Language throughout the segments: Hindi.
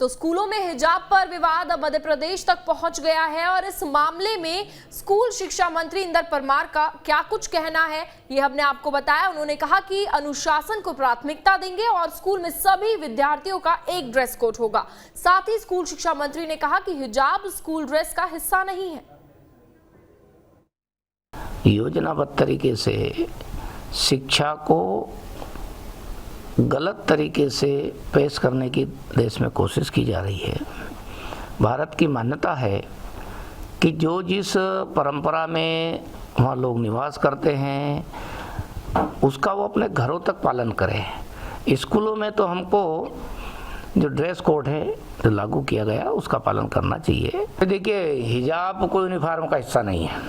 तो स्कूलों में हिजाब पर विवाद अब मध्य प्रदेश तक पहुंच गया है और इस मामले में स्कूल शिक्षा मंत्री इंदर परमार का क्या कुछ कहना है ये हमने आपको बताया। उन्होंने कहा कि अनुशासन को प्राथमिकता देंगे और स्कूल में सभी विद्यार्थियों का एक ड्रेस कोड होगा। साथ ही स्कूल शिक्षा मंत्री ने कहा कि हिजाब स्कूल ड्रेस का हिस्सा नहीं है। योजनाबद्ध तरीके से शिक्षा को गलत तरीके से पेश करने की देश में कोशिश की जा रही है। भारत की मान्यता है कि जो जिस परंपरा में वहाँ लोग निवास करते हैं उसका वो अपने घरों तक पालन करें। स्कूलों में तो हमको जो ड्रेस कोड है जो लागू किया गया उसका पालन करना चाहिए। देखिए, हिजाब कोई यूनिफॉर्म का हिस्सा नहीं है।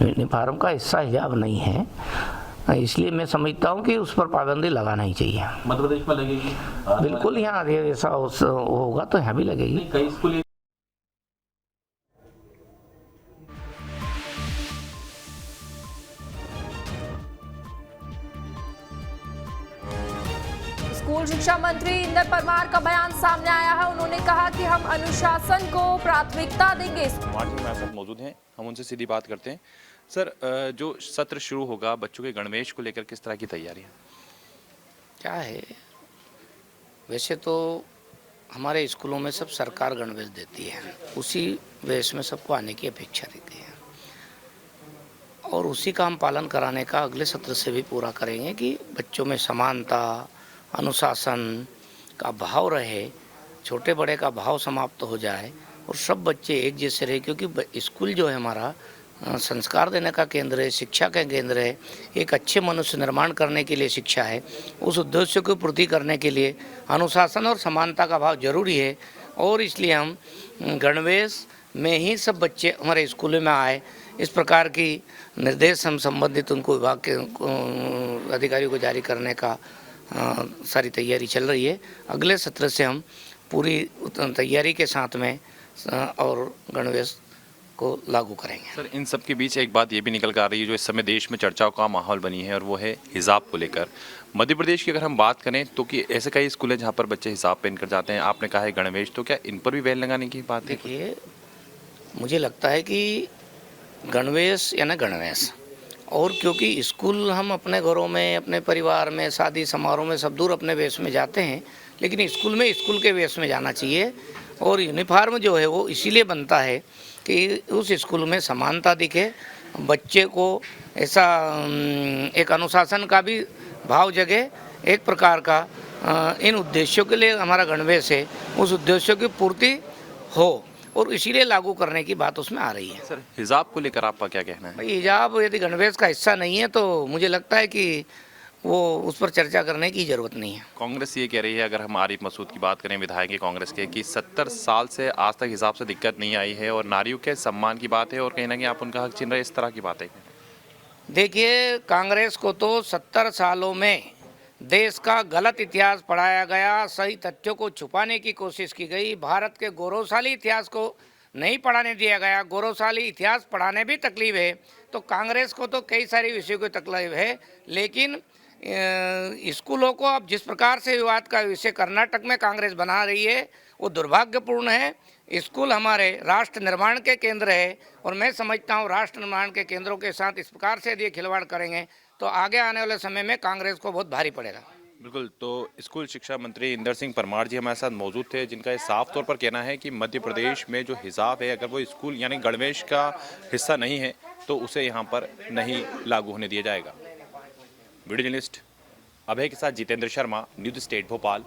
यूनिफॉर्म का हिस्सा हिजाब नहीं है, इसलिए मैं समझता हूँ कि उस पर पाबंदी लगाना ही चाहिए। मध्य प्रदेश में लगेगी? बिल्कुल, यहाँ ऐसा होगा तो यहाँ भी लगेगी। कई स्कूल स्कूल शिक्षा मंत्री इंदर परमार का बयान सामने आया है। उन्होंने कहा कि हम अनुशासन को प्राथमिकता देंगे। कुमार जी हमारे साथ मौजूद हैं, हम उनसे सीधी बात करते हैं। सर, जो सत्र शुरू होगा बच्चों के गणवेश को लेकर किस तरह की तैयारी है? क्या है, वैसे तो हमारे स्कूलों में सब सरकार गणवेश देती है, उसी वेश में सबको आने की अपेक्षा रहती है और उसी का हम पालन कराने का अगले सत्र से भी पूरा करेंगे कि बच्चों में समानता, अनुशासन का भाव रहे, छोटे बड़े का भाव समाप्त हो जाए और सब बच्चे एक जैसे रहे। क्योंकि स्कूल जो है हमारा संस्कार देने का केंद्र है, शिक्षा का केंद्र है, एक अच्छे मनुष्य निर्माण करने के लिए शिक्षा है। उस उद्देश्य को पूर्ति करने के लिए अनुशासन और समानता का भाव जरूरी है और इसलिए हम गणवेश में ही सब बच्चे हमारे स्कूलों में आए, इस प्रकार की निर्देश हम संबंधित उनको विभाग के अधिकारियों को जारी करने का सारी तैयारी चल रही है। अगले सत्र से हम पूरी तैयारी के साथ में और गणवेश को लागू करेंगे। सर, इन सब के बीच एक बात ये भी निकल कर आ रही है जो इस समय देश में चर्चाओं का माहौल बनी है और वो है हिजाब को लेकर। मध्य प्रदेश की अगर हम बात करें तो कि ऐसे कई स्कूल हैं जहाँ पर बच्चे हिजाब पहन कर जाते हैं। आपने कहा है गणवेश, तो क्या इन पर भी बैन लगाने की बात है? देखिए, मुझे लगता है कि गणवेश या न गणवेश, और क्योंकि स्कूल हम अपने घरों में, अपने परिवार में, शादी समारोह में सब दूर अपने वेश में जाते हैं, लेकिन स्कूल में स्कूल के वेश में जाना चाहिए। और यूनिफॉर्म जो है वो इसीलिए बनता है कि उस स्कूल में समानता दिखे, बच्चे को ऐसा एक अनुशासन का भी भाव जगे। एक प्रकार का इन उद्देश्यों के लिए हमारा गणवेश है, उस उद्देश्यों की पूर्ति हो और इसीलिए लागू करने की बात उसमें आ रही है। सर, हिजाब को लेकर आपका क्या कहना है? भाई, हिजाब यदि गणवेश का हिस्सा नहीं है तो मुझे लगता है कि वो उस पर चर्चा करने की ज़रूरत नहीं है। कांग्रेस ये कह रही है, अगर हम आरिफ मसूद की बात करें, विधायक है कांग्रेस के, कि 70 साल से आज तक हिसाब से दिक्कत नहीं आई है और नारियों के सम्मान की बात है और कहीं ना कहीं आप उनका हक छीन रहे, इस तरह की बात है। देखिए, कांग्रेस को तो 70 सालों में देश का गलत इतिहास पढ़ाया गया, सही तथ्यों को छुपाने की कोशिश की गई, भारत के गौरवशाली इतिहास को नहीं पढ़ाने दिया गया। गौरवशाली इतिहास पढ़ाने भी तकलीफ है, तो कांग्रेस को तो कई सारी विषयों की तकलीफ है। लेकिन स्कूलों को अब जिस प्रकार से विवाद का विषय कर्नाटक में कांग्रेस बना रही है वो दुर्भाग्यपूर्ण है। स्कूल हमारे राष्ट्र निर्माण के केंद्र है और मैं समझता हूँ राष्ट्र निर्माण के केंद्रों के साथ इस प्रकार से यदि खिलवाड़ करेंगे तो आगे आने वाले समय में कांग्रेस को बहुत भारी पड़ेगा। बिल्कुल, तो स्कूल शिक्षा मंत्री इंदर सिंह परमार जी हमारे साथ मौजूद थे, जिनका ये साफ तौर पर कहना है कि मध्य प्रदेश में जो हिजाब है, अगर वो स्कूल यानी गणवेश का हिस्सा नहीं है तो उसे यहाँ पर नहीं लागू होने दिया जाएगा। वीडियो जर्नलिस्ट अभय के साथ जितेंद्र शर्मा, न्यूज़ स्टेट भोपाल।